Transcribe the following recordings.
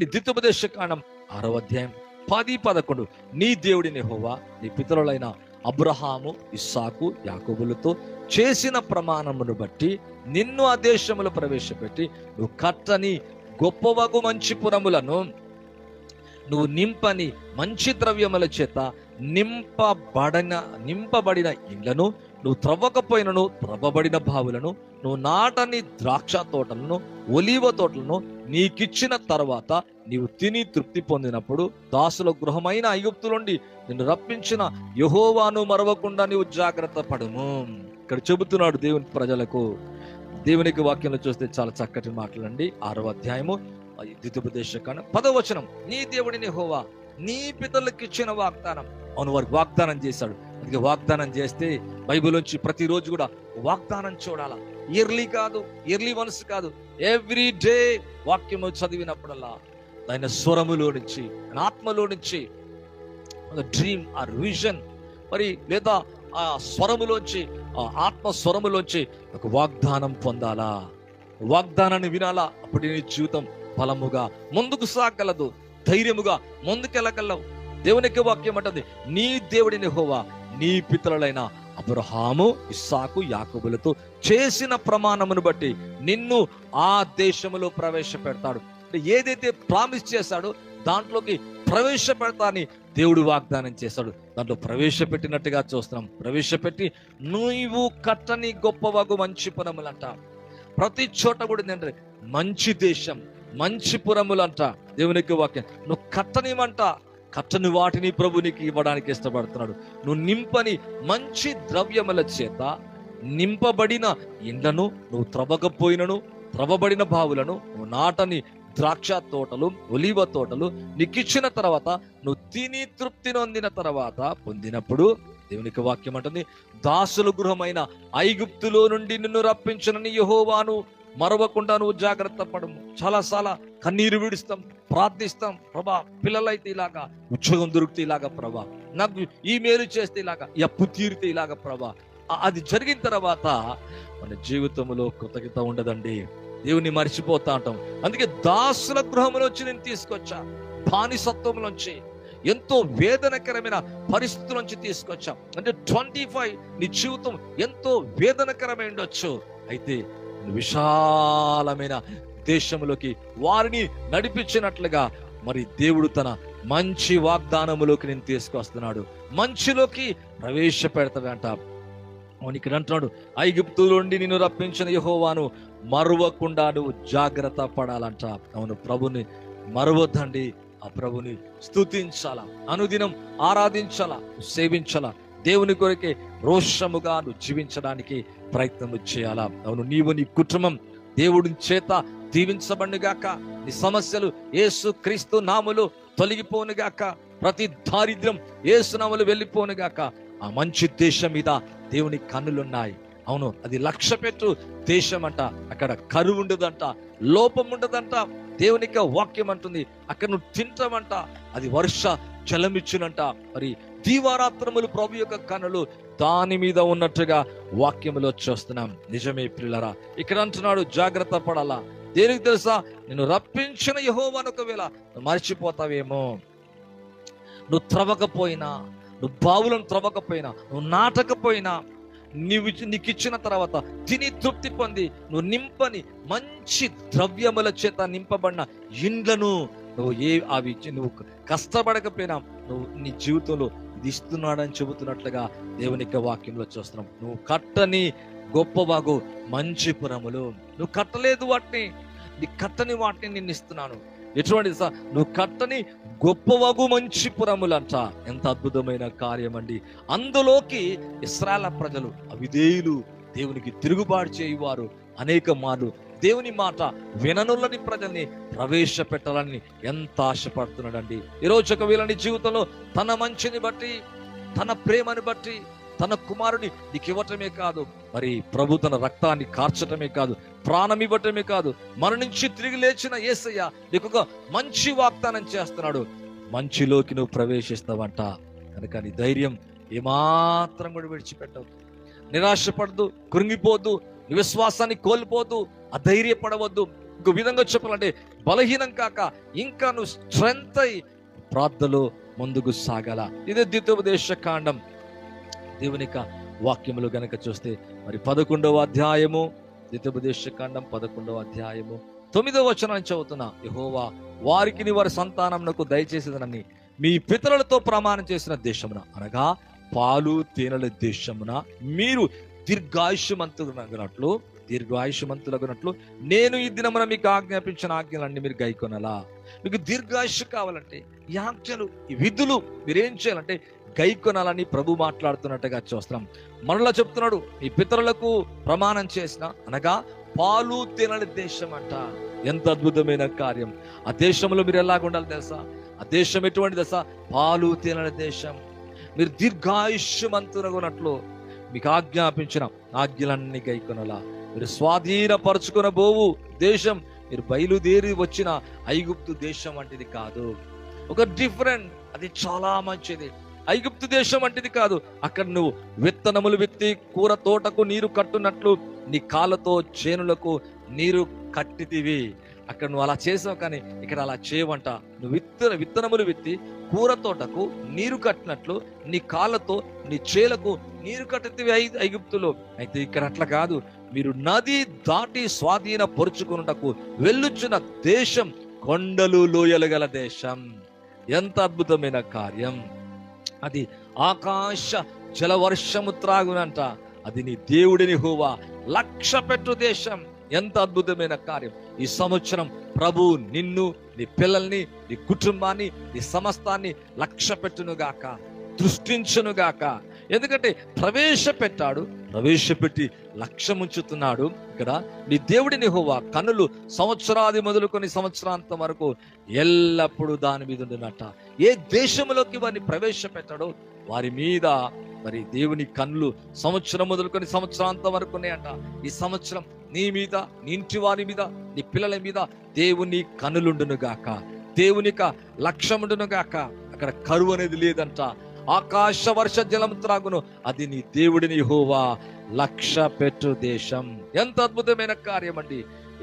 చూడండి, ద్వితీయోపదేశ కాండం 6వ అధ్యాయం 10-11. నీ దేవుడిని యెహోవా నీ పితరులైన అబ్రహాము, ఇస్సాకు, యాకోబులతో చేసిన ప్రమాణమును బట్టి నిన్ను ఆ దేశములో ప్రవేశపెట్టి నువ్వు కట్టని గొప్పవగు మంచి పురములను, నువ్వు నింపని మంచి ద్రవ్యముల చేత నింపబడిన ఇండ్లను, నువ్వు త్రవ్వకపోయినను త్రవ్వబడిన బావులను, నువ్వు నాటని ద్రాక్ష తోటలను, ఒలీవ తోటలను నీకిచ్చిన తర్వాత నీవు తిని తృప్తి పొందినప్పుడు దాసుల గృహమైన ఐగుప్తు నుండి నిన్ను రప్పించిన యెహోవాను మరవకుండా నీవు జాగ్రత్త పడుము. ఇక్కడ చెబుతున్నాడు దేవుని ప్రజలకు. దేవునికి వాక్యంలో చూస్తే చాలా చక్కటి మాటలండి. 6వ అధ్యాయము ద్వితీయోపదేశ కాండం 10వ వచనం. నీ దేవుడిని యెహోవా నీ పితరులకు ఇచ్చిన వాగ్దానం. అవును, వారికి వాగ్దానం చేశాడు. అందుకే వాగ్దానం చేస్తే బైబిల్ నుంచి ప్రతిరోజు కూడా వాగ్దానం చూడాలా. ఇయర్లీ కాదు, ఇయర్లీ వన్స్ కాదు, ఎవ్రీ డే వాక్యము చదివినప్పుడల్లా ఆయన స్వరములో నుంచి, ఆయన ఆత్మలో నుంచి డ్రీమ్ ఆర్ విజన్ మరి లేదా ఆ స్వరములోంచి, ఆ ఆత్మ స్వరములోంచి ఒక వాగ్దానం పొందాలా, వాగ్దానాన్ని వినాలా. అప్పుడు నీ జీవితం బలముగా ముందుకు సాగలదు, ధైర్యముగా ముందుకెళ్ళగలవు. దేవునికి వాక్యం అంటుంది, నీ దేవుడిని యెహోవా నీ పితరులైన అబ్రహాము, ఇస్సాకు, యాకోబులతో చేసిన ప్రమాణమును బట్టి నిన్ను ఆ దేశములో ప్రవేశపెడతాడు. ఏదైతే ప్రామిస్ చేశాడో దాంట్లోకి ప్రవేశపెడతాని దేవుడు వాగ్దానం చేశాడు. దాంట్లో ప్రవేశపెట్టినట్టుగా చూస్తున్నాం. ప్రవేశపెట్టి నువ్వు కట్టని గొప్పవగు మంచి పురములంట. ప్రతి చోట కూడా ఏంటంటే మంచి దేశం, మంచి పురములంట. దేవునికి వాక్యం. నువ్వు కట్టనివంట, కట్టని వాటిని ప్రభు నీకు ఇవ్వడానికి ఇష్టపడుతున్నాడు. నువ్వు నింపని మంచి ద్రవ్యముల చేత నింపబడిన ఇండ్లను, నువ్వు త్రవ్వకపోయినను త్రవ్వబడిన బావులను, నువ్వు నాటని ద్రాక్ష తోటలు, ఒలీవ తోటలు నీకిచ్చిన తర్వాత నువ్వు తిని తృప్తి నొందిన తర్వాత పొందినప్పుడు దేవునికి వాక్యం అంటుంది, దాసుల గృహమైన ఐగుప్తులో నుండి నిన్ను రప్పించిన యెహోవాను మరవకుండా నువ్వు జాగ్రత్త పడము. చాలా కన్నీరు విడుస్తాం, ప్రార్థిస్తాం. ప్రభా, పిల్లలైతే ఇలాగా, ఉద్యోగం దొరికితే ఇలాగా ప్రభా, నాకు ఈ మేలు చేస్తే ఇలాగా, ఈ అప్పు తీరితే ఇలాగా ప్రభా. అది జరిగిన తర్వాత మన జీవితంలో కృతజ్ఞత ఉండదండి. దేవుని మర్చిపోతా ఉంటాం. అందుకే దాసుల గృహంలోంచి నేను తీసుకొచ్చా, బానిసత్వంలోంచి, ఎంతో వేదనకరమైన పరిస్థితుల నుంచి తీసుకొచ్చాం. అంటే 25 నీ జీవితం ఎంతో వేదనకరమై ఉండొచ్చు. అయితే విశాలమైన దేశంలోకి వారిని నడిపించినట్లుగా మరి దేవుడు తన మంచి వాగ్దానములోకి నేను తీసుకొస్తున్నాడు. మంచిలోకి ప్రవేశపెడతాడంట. ఇక్కడ అంటున్నాడు, ఐగుప్తు నుండి నిన్ను రప్పించిన యెహోవాను మరువకుండా నువ్వు జాగ్రత్త పడాలంట. అవును, ప్రభుని మరవద్దండి. ఆ ప్రభుని స్తుతించాలా, అనుదినం ఆరాధించాలా, సేవించాలా. దేవుని కొరకే రోషముగా నువ్వు జీవించడానికి ప్రయత్నం చేయాలా. అవును, నీవు నీ కుటుంబం దేవుడి చేత దీవించబడుగాక. నీ సమస్యలు యేసు క్రీస్తు నామములో తొలగిపోనుగాక. ప్రతి దారిద్ర్యం యేసు నామములో వెళ్ళిపోనుగాక. ఆ మంచి దేశం మీద దేవుని కన్నులున్నాయి. అవును, అది లక్ష్యపెట్టు దేశం అంట. అక్కడ కరువు ఉండదంట, లోపం ఉండదంట. దేవునికి వాక్యం అంటుంది, అక్కడ నువ్వు తింటామంట, అది వర్ష జలమిచ్చునంట. మరి దీవారాత్రములు ప్రభు యొక్క కన్నులు దాని మీద ఉన్నట్టుగా వాక్యములో చూస్తున్నాం. నిజమే పిల్లరా, ఇక్కడ అంటున్నాడు జాగ్రత్త పడాలా. దేనికి తెలుసా? నిన్ను రప్పించిన యెహోవాను ఒకవేళ నువ్వు మర్చిపోతావేమో. నువ్వు త్రవ్వకపోయినా, నువ్వు బావులను త్రవ్వకపోయినా, నువ్వు నాటకపోయినా, నీకు ఇచ్చిన తర్వాత తిని తృప్తి పొంది నువ్వు నింపని మంచి ద్రవ్యముల చేత నింపబడిన ఇండ్లను నువ్వు కష్టపడకపోయినా నువ్వు నీ జీవితంలో ఇది ఇస్తున్నాడని చెబుతున్నట్లుగా దేవుని యొక్క వాక్యంలో చూస్తున్నాం. నువ్వు కట్టని గొప్పవాగు మంచి పురములు, నువ్వు కట్టలేదు వాటిని, నీ కట్టని వాటిని నేను ఇస్తున్నాను. ఎటువంటి నువ్వు కట్టని గొప్పవగు మంచి పురములంట. ఎంత అద్భుతమైన కార్యం అండి. అందులోకి ఇశ్రాయేలు ప్రజలు అవిధేయులు, దేవునికి తిరుగుబాటు చేయువారు అనేక మార్లు దేవుని మాట విననులని ప్రజల్ని ప్రవేశపెట్టాలని ఎంత ఆశపడుతున్నాడండి. ఈరోజు ఒకవేళ నీ జీవితంలో తన మంచిని బట్టి, తన ప్రేమని బట్టి, తన కుమారుని నీకు ఇవ్వటమే కాదు, మరి ప్రభు తన రక్తాన్ని కార్చటమే కాదు, ప్రాణం ఇవ్వటమే కాదు, మన నుంచి తిరిగి లేచిన యేసయ్య నీకు ఒక మంచి వాగ్దానం చేస్తున్నాడు. మంచిలోకి నువ్వు ప్రవేశిస్తావంట. కనుక నీ ధైర్యం ఏమాత్రం కూడా విడిచిపెట్టవద్దు, నిరాశపడద్దు, కృంగిపోద్దు, నీ విశ్వాసాన్ని కోల్పోద్దు, అధైర్యపడవద్దు. ఇంకో విధంగా చెప్పాలంటే బలహీనం కాక ఇంకా నువ్వు స్ట్రెంగ్త్ అయి ప్రార్థనలో ముందుకు సాగాల. ఇదే ద్వితీయోపదేశ కాండం దేవుని యొక్క వాక్యములు గనక చూస్తే మరి 11వ అధ్యాయము, ద్వితీయోపదేశ కాండం 11వ అధ్యాయము 9వ వచనాన్ని చదువుతున్నా. యెహోవా వారికి వారి సంతానమునకు దయచేసేదనని మీ పితరులతో ప్రమాణం చేసిన దేశమున, అనగా పాలు తేనెల దేశమున మీరు దీర్ఘాయుష్మంతులగునట్లు నేను ఈ దినమున మీకు ఆజ్ఞాపించిన ఆజ్ఞలన్నీ మీరు గైకొనలా. మీకు దీర్ఘాయుష్షు కావాలంటే ఈ ఆజ్ఞలు, ఈ విధులు మీరేం చేయాలంటే గైకొనాలని ప్రభు మాట్లాడుతున్నట్టుగా చూస్తున్నాం. మనలా చెప్తున్నాడు, ఈ పితరులకు ప్రమాణం చేసిన, అనగా పాలు తేనెల దేశం అంట. ఎంత అద్భుతమైన కార్యం! ఆ దేశంలో మీరు ఎలాగ ఉండాలి తెలుసా? ఆ దేశం ఎటువంటి దశ? పాలు తేనెల దేశం. మీరు దీర్ఘాయుష్మంతులగునట్లు మీకు ఆజ్ఞాపించిన ఆజ్ఞలన్నీ గైకొనలా. మీరు స్వాధీనపరుచుకొనబోవు దేశం మీరు బయలుదేరి వచ్చిన ఐగుప్తు దేశం వంటిది కాదు. ఒక డిఫరెంట్, అది చాలా మంచిది. ఐగుప్తు దేశం వంటిది కాదు. అక్కడ నువ్వు విత్తనములు విత్తి కూర తోటకు నీరు కట్టునట్లు నీ కాళ్ళతో చేనులకు నీరు కట్టితివి. అక్కడ నువ్వు అలా చేసావు, కానీ ఇక్కడ అలా చేయవంట. నువ్వు విత్తనములు విత్తి కూర తోటకు నీరు కట్టినట్లు నీ కాళ్ళతో నీ చేలకు నీరు కట్టితివి ఐగుప్తులో. అయితే ఇక్కడ అట్లా కాదు. మీరు నది దాటి స్వాధీన పరుచుకున్నటకు వెళ్ళుచున్న దేశం కొండలు లోయలు గల దేశం. ఎంత అద్భుతమైన కార్యం! అది ఆకాశ జలవర్షము త్రాగునంట. అది నీ దేవుడిని యెహోవా లక్ష్యపెట్టు దేశం. ఎంత అద్భుతమైన కార్యం! ఈ సంవత్సరం ప్రభు నిన్ను, నీ పిల్లల్ని, నీ కుటుంబాన్ని, నీ సమస్తాన్ని లక్ష్యపెట్టునుగాక, దృష్టించునుగాక. ఎందుకంటే ప్రవేశపెట్టి లక్ష్యముంచుతున్నాడు. ఇక్కడ నీ దేవుడిని యెహోవా కన్నులు సంవత్సరాది మొదలుకొని సంవత్సరాంతం వరకు ఎల్లప్పుడూ దాని మీద ఉండునట. ఏ దేశంలోకి వారిని ప్రవేశపెట్టాడో వారి మీద మరి దేవుని కన్నులు సంవత్సరం మొదలుకొని సంవత్సరాంతం వరకు ఉన్నాయంట. ఈ సంవత్సరం నీ మీద, నీ ఇంటి వారి మీద, నీ పిల్లల మీద దేవుని కన్నులుండును గాక, దేవునిక లక్ష్యముండును గాక. అక్కడ కరువు అనేది లేదంట. ఆకాశ వర్ష జలం త్రాగును. అది నీ దేవుడిని యెహోవా లక్ష్యపెట్టు దేశం. ఎంత అద్భుతమైన కార్యం అండి!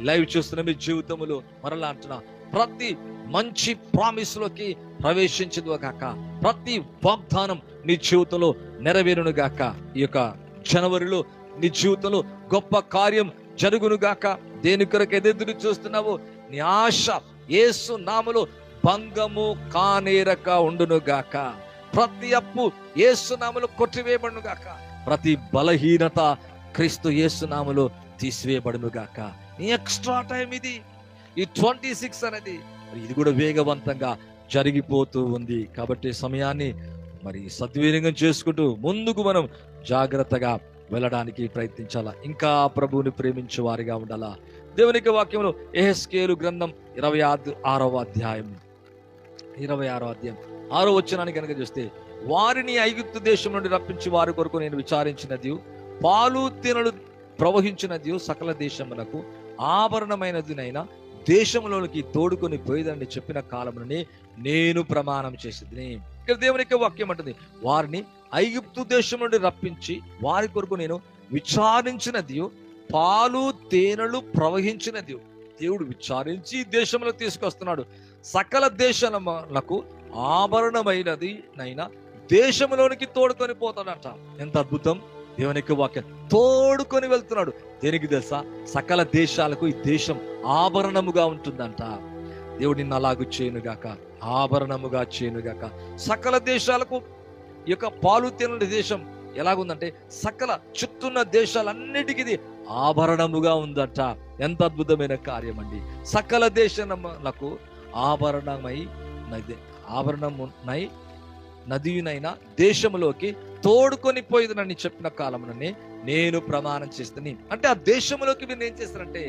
లైవ్ చూస్తున్న మీ జీవితంలో మరలా అంటున్నా, ప్రతి మంచి ప్రామిస్ లోకి ప్రవేశించదు గాక, ప్రతి వాగ్దానం నీ జీవితంలో నెరవేరును గాక. ఈ యొక్క జనవరిలో నీ జీవితంలో గొప్ప కార్యం జరుగును గాక. దేని కొరకు ఎదురు చూస్తున్నావో నీ ఆశ యేసు నామములో భంగము కానేరక ఉండును గాక. ప్రతి అప్పు యేసు నామములో కొట్టివేయబడును గాక. ప్రతి బలహీనత క్రీస్తు యేసు నామములో తీసివేయబడును గాక. నీ ఎక్స్ట్రా టైం ఇది, ఈ 26 అనేది ఇది కూడా వేగవంతంగా జరిగిపోతూ ఉంది. కాబట్టి సమయాన్ని మరి సద్వినియోగం చేసుకుంటూ ముందుకు మనం జాగ్రత్తగా వెళ్ళడానికి ప్రయత్నించాలా. ఇంకా ప్రభువుని ప్రేమించే వారిగా ఉండాలా. దేవునికి వాక్యంలో యెహెజ్కేలు గ్రంథం 26వ అధ్యాయం 6వ వచనాన్ని కనుక చూస్తే, వారిని ఐగుప్తు దేశం నుండి రప్పించి వారి కొరకు నేను విచారించినది, పాలు తేనెలు ప్రవహించినది సకల దేశములకు ఆభరణమైనదినైనా దేశంలోనికి తోడుకొని పోయేదని చెప్పిన కాలమునని నేను ప్రమాణం చేసేది. ఇక్కడ దేవునికి వాక్యం అంటుంది, వారిని ఐగుప్తు దేశం నుండి రప్పించి వారి కొరకు నేను విచారించినది, పాలు తేనెలు ప్రవహించినది. దేవుడు విచారించి దేశంలో తీసుకొస్తున్నాడు. సకల దేశాలకు ఆభరణమైనది నైనా దేశంలోనికి తోడుకొని పోతాడంట. ఎంత అద్భుతం! దేవునికి వాక్యం తోడుకొని వెళ్తున్నాడు. దేనికి తెలుసా? సకల దేశాలకు ఈ దేశం ఆభరణముగా ఉంటుందంట. దేవుడు నిన్ను అలాగూ చేయనుగాక, ఆభరణముగా చేయనుగాక. సకల దేశాలకు ఈ యొక్క పాలు తేనెల దేశం ఎలాగుందంటే సకల చుట్టూన్న దేశాలన్నిటికీ ఇది ఆభరణముగా ఉందంట. ఎంత అద్భుతమైన కార్యం అండి! సకల దేశాలకు ఆభరణమునై నదియునైనా దేశంలోకి తోడుకొని పోయేదని చెప్పిన కాలముననే నేను ప్రమాణం చేస్తాను. అంటే ఆ దేశంలోకి మీరు ఏం చేస్తారంటే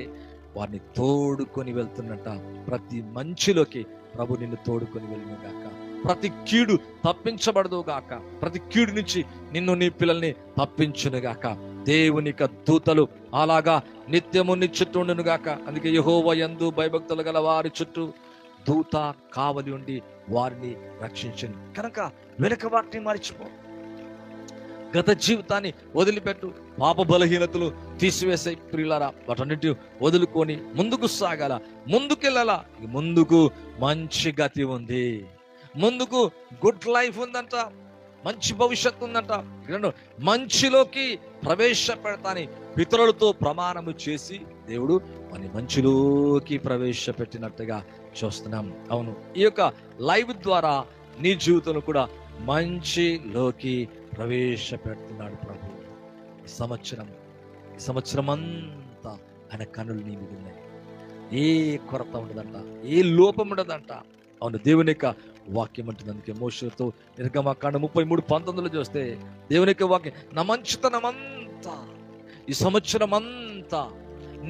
వారిని తోడుకొని వెళ్తున్నట్ట. ప్రతి మంచిలోకి ప్రభు నిన్ను తోడుకొని వెళ్ళను గాక. ప్రతి కీడు తప్పించబడదు గాక. ప్రతి కీడు నుంచి నిన్ను నీ పిల్లల్ని తప్పించును గాక. దేవునిక దూతలు అలాగా నిత్యము నీ చుట్టూ ఉండును గాక. అందుకే యెహోవా యందు భయభక్తులు గల వారి చుట్టూ దూత కావలి ఉండి వారిని రక్షించను. కనుక వెనుక వాటిని మర్చిపో. గత జీవితాన్ని వదిలిపెట్టు. పాప బలహీనతలు తీసివేసే ప్రియులారా, వాటన్నిటి వదులుకొని ముందుకు సాగాల, ముందుకెళ్ళాలా. ముందుకు మంచి గతి ఉంది, ముందుకు గుడ్ లైఫ్ ఉందంట, మంచి భవిష్యత్తు ఉందంట. మంచిలోకి ప్రవేశపెడతాని పితరులతో ప్రమాణము చేసి దేవుడు మన మంచిలోకి ప్రవేశపెట్టినట్టుగా చూస్తున్నాం. అవును, ఈ యొక్క లైవ్ ద్వారా నీ జీవితంలో కూడా మంచిలోకి ప్రవేశపెడుతున్నాడు ప్రభు. ఈ సంవత్సరం అంతా ఆయన కన్నులు నీ మీద ఉన్నాయి. ఏ కొరత ఉండదంట, ఏ లోపం ఉండదంట. అవును, దేవుని యొక్క వాక్యం అంటుంది. అందుకే మోషేతో నిర్గమకాండ 33:19 చూస్తే దేవుని యొక్క వాక్యం, నా మంచితనమంతా ఈ సంవత్సరం అంతా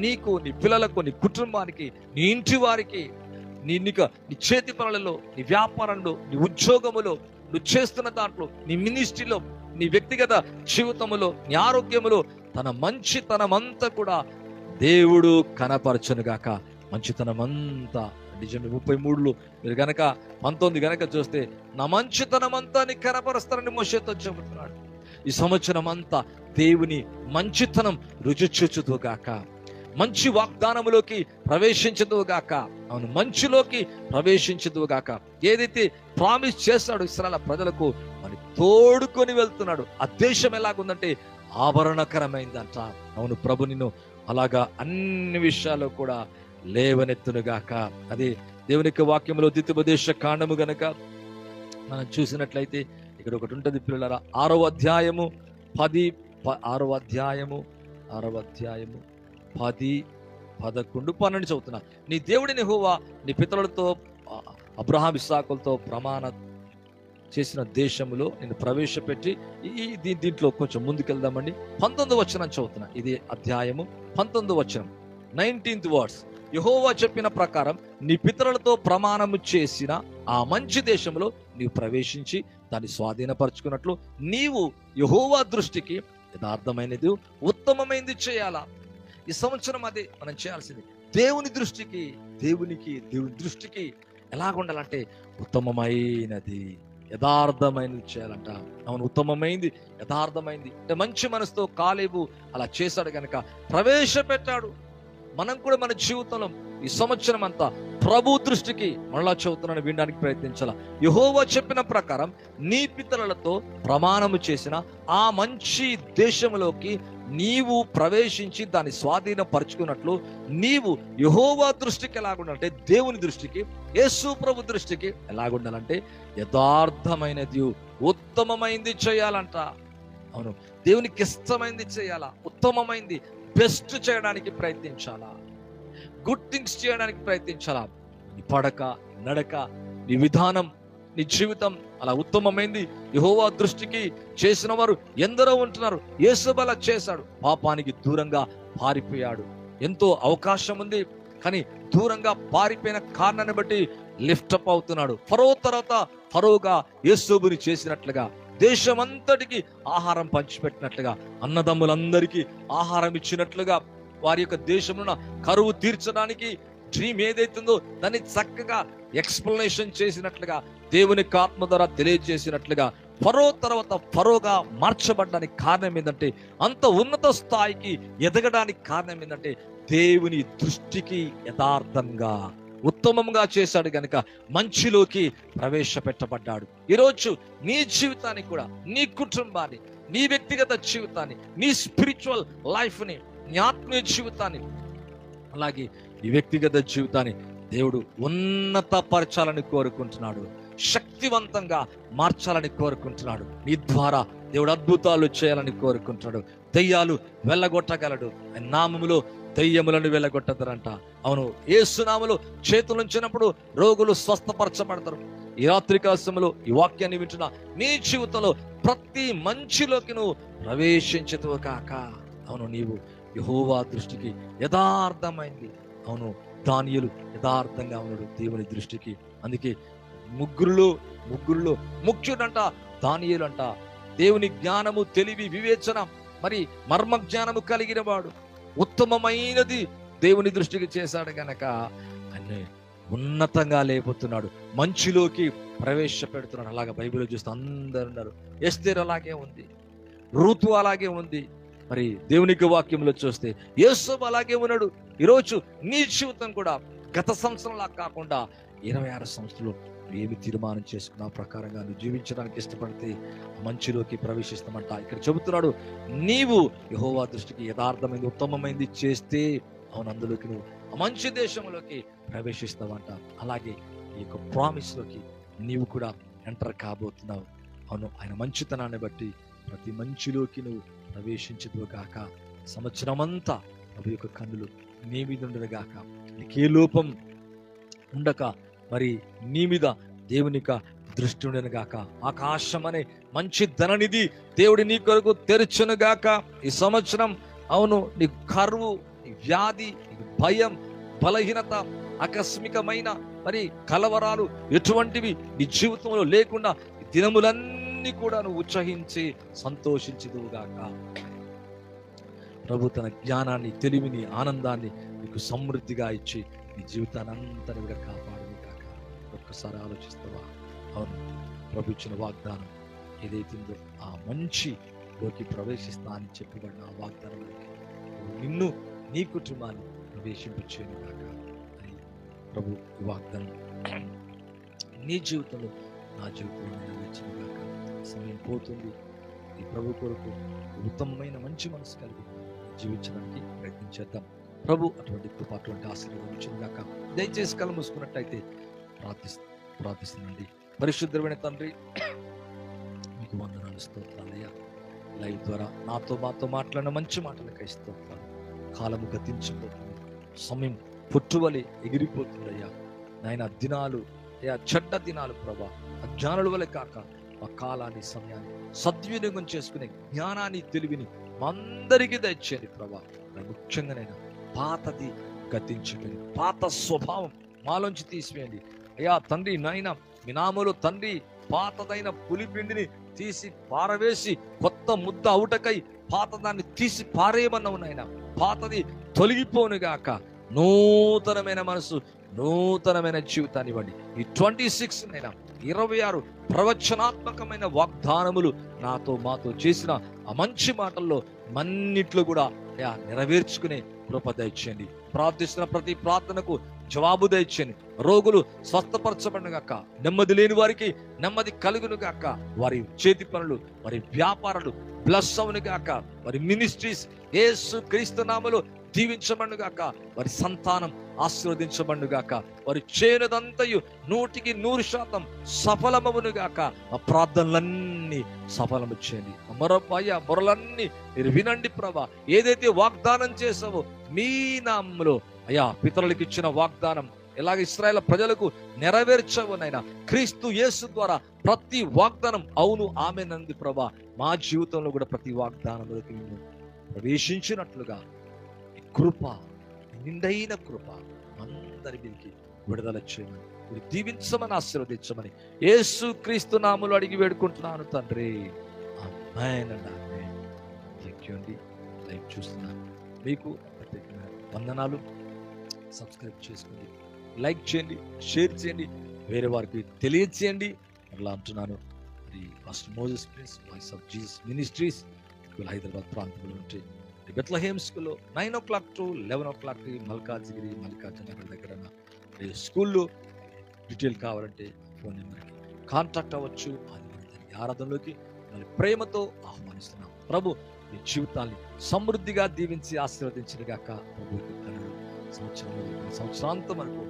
నీకు, నీ పిల్లలకు, నీ కుటుంబానికి, నీ ఇంటి వారికి, నీ చేతి పనులలో, నీ వ్యాపారంలో, నీ ఉద్యోగములో, నువ్వు చేస్తున్న దాంట్లో, నీ మినిస్ట్రీలో, నీ వ్యక్తిగత జీవితములో, నీ ఆరోగ్యములో తన మంచితనమంతా కూడా దేవుడు కనపరచునుగాక. మంచితనమంతా నిజం 33లో మీరు గనక 19 గనక చూస్తే, నా మంచితనమంతా నీ కనపరుస్తానని మోషేతో చెబుతున్నాడు. ఈ సంవత్సరం అంతా దేవుని మంచితనం రుచి చూచుదుగాక, మంచి వాగ్దానములోకి ప్రవేశించదుగాక. అవును, మంచిలోకి ప్రవేశించదుగాక. ఏదైతే ప్రామిస్ చేస్తాడు ఇశ్రాయేలు ప్రజలకు, మరి తోడుకొని వెళ్తున్నాడు. ఆ దేశం ఎలాగుందంటే ఆభరణకరమైందంట. అవును, ప్రభు నిన్ను అలాగా అన్ని విషయాల్లో కూడా లేవనెత్తునుగాక. అది దేవుని యొక్క వాక్యంలో ద్వితీయోపదేశ కాండము గనక మనం చూసినట్లయితే ఇక్కడ ఒకటి ఉంటుంది పిల్లలారా, 6వ అధ్యాయము 10, 10, 11, 12 చదువుతున్నా. నీ దేవుడిని యెహోవా నీ పితరులతో అబ్రహాం ఇస్సాకులతో ప్రమాణ చేసిన దేశములో నేను ప్రవేశపెట్టి దీంట్లో కొంచెం ముందుకెళ్దామండి. 19వ వచనం చదువుతున్నా. ఇది అధ్యాయము 19వ వచనం, 19th వర్డ్స్. యెహోవా చెప్పిన ప్రకారం నీ పితరులతో ప్రమాణము చేసిన ఆ మంచి దేశంలో నీవు ప్రవేశించి దాన్ని స్వాధీనపరచుకున్నట్లు నీవు యెహోవా దృష్టికి యథార్థమైనది, ఉత్తమమైనది చేయాలా. ఈ సంవత్సరం అదే మనం చేయాల్సింది. దేవుని దృష్టికి ఎలాగుండాలంటే ఉత్తమమైనది, యథార్థమైనది చేయాలంట. అవును, ఉత్తమమైంది, యథార్థమైంది అంటే మంచి మనసుతో కాలేబు అలా చేశాడు గనక ప్రవేశపెట్టాడు. మనం కూడా మన జీవితంలో ఈ సంవత్సరం అంతా ప్రభు దృష్టికి మరలా చదువుతున్నాను, వినడానికి ప్రయత్నించాల. యెహోవా చెప్పిన ప్రకారం నీ పితరులతో ప్రమాణము చేసిన ఆ మంచి దేశంలోకి నీవు ప్రవేశించి దాన్ని స్వాధీనపరుచుకున్నట్లు నీవు యెహోవా దృష్టికి ఎలాగుండాలంటే, దేవుని దృష్టికి, యేసు ప్రభు దృష్టికి ఎలాగుండాలంటే యథార్థమైనది, ఉత్తమమైంది చేయాలంట. అవును, దేవునికి ఇష్టమైంది చేయాలా, ఉత్తమమైంది, బెస్ట్ చేయడానికి ప్రయత్నించాలా, గుడ్ థింగ్స్ చేయడానికి ప్రయత్నించాలా. నీ పడక, నడక, నీ విధానం, నీ జీవితం అలా ఉత్తమమైంది యెహోవా దృష్టికి చేసిన వారు ఎందరో ఉంటున్నారు. యేసు అలా చేశాడు, పాపానికి దూరంగా పారిపోయాడు. ఎంతో అవకాశం ఉంది కానీ దూరంగా పారిపోయిన కారణాన్ని బట్టి లిఫ్టప్ అవుతున్నాడు. ఫరో తర్వాత ఫరోగా యేసోబుని చేసినట్లుగా, దేశమంతటికి ఆహారం పంచిపెట్టినట్లుగా, అన్నదమ్ములందరికీ ఆహారం ఇచ్చినట్లుగా, వారి యొక్క దేశంలో కరువు తీర్చడానికి డ్రీమ్ ఏదైతుందో దాన్ని చక్కగా ఎక్స్ప్లెనేషన్ చేసినట్లుగా, దేవుని ఆత్మ ద్వారా తెలియజేసినట్లుగా ఫరో తర్వాత ఫరోగా మార్చబడడానికి కారణం ఏంటంటే, అంత ఉన్నత స్థాయికి ఎదగడానికి కారణం ఏంటంటే దేవుని దృష్టికి యథార్థంగా, ఉత్తమంగా చేశాడు గనుక మంచిలోకి ప్రవేశపెట్టబడ్డాడు. ఈరోజు నీ జీవితాన్ని కూడా, నీ కుటుంబాన్ని, నీ వ్యక్తిగత జీవితాన్ని, నీ స్పిరిచువల్ లైఫ్ని, నీ ఆత్మీయ జీవితాన్ని, అలాగే నీ వ్యక్తిగత జీవితాన్ని దేవుడు ఉన్నతపరచాలని కోరుకుంటున్నాడు, శక్తివంతంగా మార్చాలని కోరుకుంటున్నాడు. నీ ద్వారా దేవుడు అద్భుతాలు చేయాలని కోరుకుంటున్నాడు. దెయ్యాలు వెళ్ళగొట్టగలడు, ఆయన నామములో దెయ్యములను వెళ్ళగొట్టతారంట. అవును, యేసు నామములో చేతులు ఉంచినప్పుడు రోగులు స్వస్థపరచబడతారు. ఈ రాత్రికాల సమయంలో ఈ వాక్యాన్ని వింటున్నా నీ జీవితంలో ప్రతి మంచిలోకి నువ్వు ప్రవేశించదు కాక. అవును, నీవు యెహోవా దృష్టికి యథార్థమైంది. అవును, దానియేలు యథార్థంగా ఉన్నాడు దేవుని దృష్టికి. అందుకే ముగ్గురులో ముఖ్యుడంట దానియేలు అంట. దేవుని జ్ఞానము, తెలివి, వివేచన, మరి మర్మ జ్ఞానము కలిగిన వాడు, ఉత్తమమైనది దేవుని దృష్టికి చేశాడు గనక అన్ని ఉన్నతంగా లేపుతున్నాడు, మంచిలోకి ప్రవేశపెడుతున్నాడు. అలాగా బైబిల్లో చూస్తే అందరు ఉన్నారు. ఎస్తేరు అలాగే ఉంది. ఋతు అలాగే ఉంది. మరి దేవునికి వాక్యంలో చూస్తే యేసోబు అలాగే ఉన్నాడు. ఈరోజు నీ జీవితం కూడా గత సంవత్సరంలా కాకుండా 26 సంవత్సరాలు ఏమి తీర్మానం చేసుకున్న ప్రకారంగా నువ్వు జీవించడానికి ఇష్టపడితే మంచిలోకి ప్రవేశిస్తామంట. ఇక్కడ చెబుతున్నాడు, నీవు యెహోవా దృష్టికి యథార్థమైంది ఉత్తమమైంది చేస్తే అవును అందులోకి నువ్వు మంచి దేశంలోకి ప్రవేశిస్తావంట. అలాగే ఈ యొక్క ప్రామిస్ లోకి నీవు కూడా ఎంటర్ కాబోతున్నావు. అవును, ఆయన మంచితనాన్ని బట్టి ప్రతి మంచిలోకి నువ్వు ప్రవేశించదు గాక. సంవత్సరం అంతా ప్రభు యొక్క కన్నులు నీ మీద ఉండదు గాక. నీకే లోపం ఉండక మరి నీ మీద దేవుని యొక్క దృష్టి ఉండను గాక. ఆకాశం అనే మంచి ధననిధి దేవుడి నీ కొరకు తెరచును గాక. ఈ సంవత్సరం అవును నీకు కరువు, నీ వ్యాధి, నీకు భయం, బలహీనత, ఆకస్మికమైన మరి కలవరాలు ఎటువంటివి నీ జీవితంలో లేకుండా దినములన్నీ కూడా నువ్వు ఉత్సహించి సంతోషించుదువుగాక. ప్రభు తన జ్ఞానాన్ని, తెలివిని, ఆనందాన్ని నీకు సమృద్ధిగా ఇచ్చి నీ జీవితాన్ని అంతా కూడా కాపాడును గాక. ఒక్కసారి ఆలోచిస్తావా? అవును, ప్రభు ఇచ్చిన వాగ్దానం ఏదైతుందో ఆ మంచిలోకి ప్రవేశిస్తా అని చెప్పబడిన ఆ వాగ్దానంలోకి నిన్ను, నీ కుటుంబాన్ని ప్రవేశింపచేయను గాక అని ప్రభు ఈ వాగ్దానం నీ జీవితంలో, నా జీవితంలో నెరవేర్చును గాక. సమయం పోతుంది. ఈ ప్రభు కొరకు ఉత్తమమైన మంచి మనసు కలిగి జీవించడానికి ప్రయత్నించేద్దాం. ప్రభు అటువంటి కృప, అటువంటి ఆశీర్వాదం ఇచ్చిన గాక. దయచేసి కళ్ళు మూసుకున్నట్టయితే ప్రార్థిస్తున్నాండి. పరిశుద్ధమైన తండ్రి, మీకు వందనాలు, స్తోత్రాలయ్యా. లైవ్ ద్వారా మాతో మాట్లాడిన మంచి మాటలకై స్తోత్రాలు. కాలము గతించిపోతుంది, సమయం పొట్టువలి ఎగిరిపోతుందయ్యా నాయన. దినాలు అయ్యా చెడ్డ దినాలు ప్రభా, అజ్ఞానుల వలె కాక మా కాలాన్ని, సమయాన్ని సద్వినియోగం చేసుకునే జ్ఞానాన్ని, తెలివిని మా అందరికీ దయచేయండి ప్రభా. ముఖ్యంగానైనా పాతది గతించండి, పాత స్వభావం మాలోంచి తీసివేయండి అయ్యా తండ్రి. నాయన మీ నామములో తండ్రి పాతదైన పులిపిండిని తీసి పారవేసి కొత్త ముద్ద అవుటకై పాతదాన్ని తీసి పారేయమన్నావు నాయన. పాతది తొలగిపోనుగాక, నూతనమైన మనసు, నూతనమైన జీవితాన్ని ఇవ్వండి. ఈ 26 నైనా 26 ప్రవచనాత్మకమైన వాగ్దానములు నాతో మాతో చేసిన ఆ మంచి మాటల్లో మన్నిట్లో కూడా నెరవేర్చుకునే కృప దయచేయండి. ప్రార్థిస్తున్న ప్రతి ప్రార్థనకు జవాబు దయచేయండి. రోగులు స్వస్థపరచబడును గాక, నెమ్మది లేని వారికి నెమ్మది కలుగును గాక. వారి చేతి పనులు, వారి వ్యాపారాలు ప్లస్ అవును గాక. వారి మినిస్ట్రీస్ యేసు క్రీస్తు నామములో దీవించబడును గాక. వారి సంతానం ఆశీర్వదించబడును గాక. వారి చేయనదంతయు 100% సఫలమవును గాక. ఆ ప్రార్థనలన్నీ సఫలము చేయండి. మొరలన్నీ మీరు వినండి ప్రభా. ఏదైతే వాగ్దానం చేసావో మీ నామములో అయ్యా పితరులకు ఇచ్చిన వాగ్దానం ఎలాగ ఇశ్రాయేల్ ప్రజలకు నెరవేర్చవునైనా క్రీస్తు యేసు ద్వారా ప్రతి వాగ్దానం అవును ఆమేనంది ప్రభా. మా జీవితంలో కూడా ప్రతి వాగ్దానంలోకి మేము ప్రవేశించినట్లుగా కృప, నిండైన కృప అందరి మీదకి విడుదల చేయమని, మీరు దీవించమని, ఆశీర్వదించమని యేసు క్రీస్తు నామములో అడిగి వేడుకుంటున్నాను తండ్రి. ఆమేన్ అండి, ఆమేన్. థాంక్యూ అండి. లైవ్ చూస్తున్నాను మీకు ప్రత్యేకమైన వందనాలు. సబ్స్క్రైబ్ చేసుకోండి, లైక్ చేయండి, షేర్ చేయండి, వేరే వారికి తెలియచేయండి. అలా అంటున్నాను. మరి pastor Moses prince, voice of Jesus ministries Hyderabad ప్రాంతంలో ఉంటే బెత్లెహేమ్ స్కూల్లో 9 o'clock to 11 o'clock మల్కాజ్ నగర్ దగ్గర స్కూల్లో డీటెయిల్ కావాలంటే ఫోన్ నెంబర్కి కాంటాక్ట్ అవ్వచ్చు. ఆరాధనలోకి మరి ప్రేమతో ఆహ్వానిస్తున్నాం. ప్రభు మీ జీవితాన్ని సమృద్ధిగా దీవించి ఆశీర్వదించిన గాక. ప్రభు సంవత్సరాంతం వరకు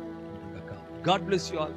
గాడ్ బ్లెస్ యు ఆల్.